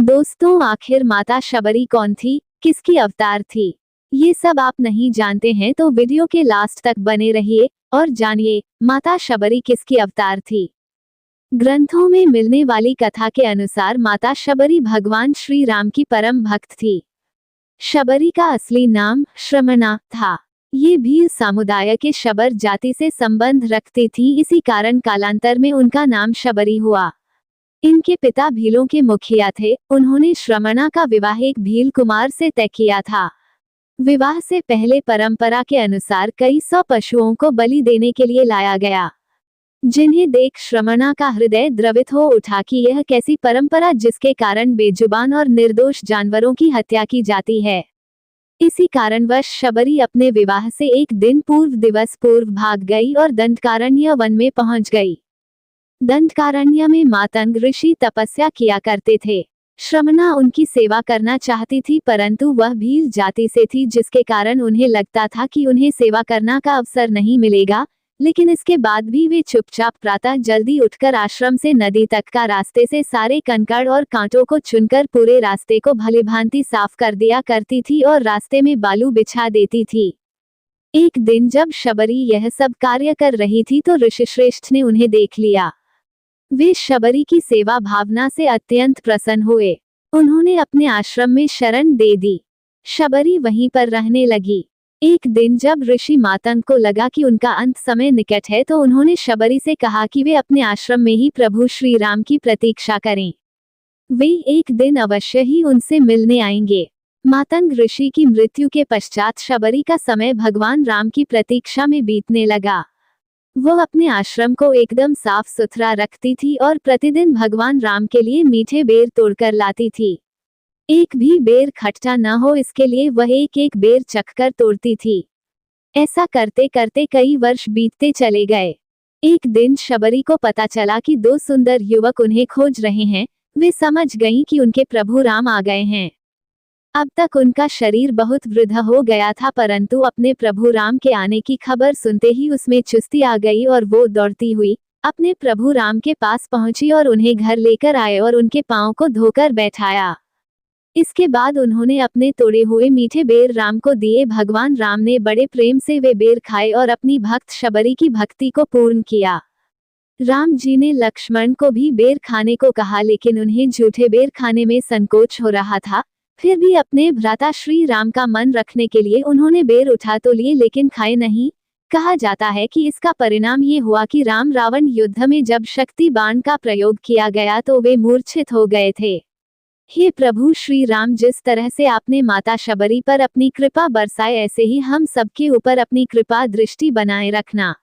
दोस्तों, आखिर माता शबरी कौन थी, किसकी अवतार थी? ये सब आप नहीं जानते हैं तो वीडियो के लास्ट तक बने रहिए और जानिए माता शबरी किसकी अवतार थी। ग्रंथों में मिलने वाली कथा के अनुसार माता शबरी भगवान श्री राम की परम भक्त थी। शबरी का असली नाम श्रमणा था। ये भील समुदाय के शबर जाति से संबंध रखती थी, इसी कारण कालांतर में उनका नाम शबरी हुआ। इनके पिता भीलों के मुखिया थे। उन्होंने श्रमणा का विवाह एक भील कुमार से तय किया था। विवाह से पहले परंपरा के अनुसार कई 100 पशुओं को बलि देने के लिए लाया गया, जिन्हें देख श्रमणा का हृदय द्रवित हो उठा कि यह कैसी परंपरा जिसके कारण बेजुबान और निर्दोष जानवरों की हत्या की जाती है। इसी कारणवश शबरी अपने विवाह से एक दिन दिवस पूर्व भाग गई और दंडकारण्य वन में पहुंच गई। दंडकारण्य में मातंग ऋषि तपस्या किया करते थे। श्रमणा उनकी सेवा करना चाहती थी, परंतु वह भील जाति से थी, जिसके कारण उन्हें लगता था कि उन्हें सेवा करना का अवसर नहीं मिलेगा। लेकिन इसके बाद भी वे चुपचाप प्रातः जल्दी उठकर आश्रम से नदी तक का रास्ते से सारे कंकड़ और कांटों को चुनकर पूरे रास्ते को भलीभांति साफ कर दिया करती थी और रास्ते में बालू बिछा देती थी। एक दिन जब शबरी यह सब कार्य कर रही थी तो ऋषिश्रेष्ठ ने उन्हें देख लिया। वे शबरी की सेवा भावना से अत्यंत प्रसन्न हुए। उन्होंने अपने आश्रम में शरण दे दी। शबरी वहीं पर रहने लगी। एक दिन जब ऋषि मातंग को लगा कि उनका अंत समय निकट है तो उन्होंने शबरी से कहा कि वे अपने आश्रम में ही प्रभु श्री राम की प्रतीक्षा करें। वे एक दिन अवश्य ही उनसे मिलने आएंगे। मातंग ऋषि की मृत्यु के पश्चात शबरी का समय भगवान राम की प्रतीक्षा में बीतने लगा। वह अपने आश्रम को एकदम साफ सुथरा रखती थी और प्रतिदिन भगवान राम के लिए मीठे बेर तोड़कर लाती थी। एक भी बेर खट्टा न हो इसके लिए वह एक एक बेर चखकर तोड़ती थी। ऐसा करते करते कई वर्ष बीतते चले गए। एक दिन शबरी को पता चला कि 2 सुंदर युवक उन्हें खोज रहे हैं। वे समझ गईं कि उनके प्रभु राम आ गए हैं। अब तक उनका शरीर बहुत वृद्ध हो गया था, परंतु अपने प्रभु राम के आने की खबर सुनते ही उसमें चुस्ती आ गई और वो दौड़ती हुई अपने प्रभु राम के पास पहुंची और उन्हें घर लेकर आए और उनके पांव को धोकर बैठाया। इसके बाद उन्होंने अपने तोड़े हुए मीठे बेर राम को दिए। भगवान राम ने बड़े प्रेम से वे बेर खाए और अपनी भक्त शबरी की भक्ति को पूर्ण किया। राम जी ने लक्ष्मण को भी बेर खाने को कहा, लेकिन उन्हें झूठे बेर खाने में संकोच हो रहा था। फिर भी अपने भ्राता श्री राम का मन रखने के लिए उन्होंने बेर उठा तो लिए, लेकिन खाए नहीं। कहा जाता है कि इसका परिणाम ये हुआ कि राम रावण युद्ध में जब शक्ति बाण का प्रयोग किया गया तो वे मूर्छित हो गए थे। हे प्रभु श्री राम, जिस तरह से आपने माता शबरी पर अपनी कृपा बरसाए, ऐसे ही हम सबके ऊपर अपनी कृपा दृष्टि बनाए रखना।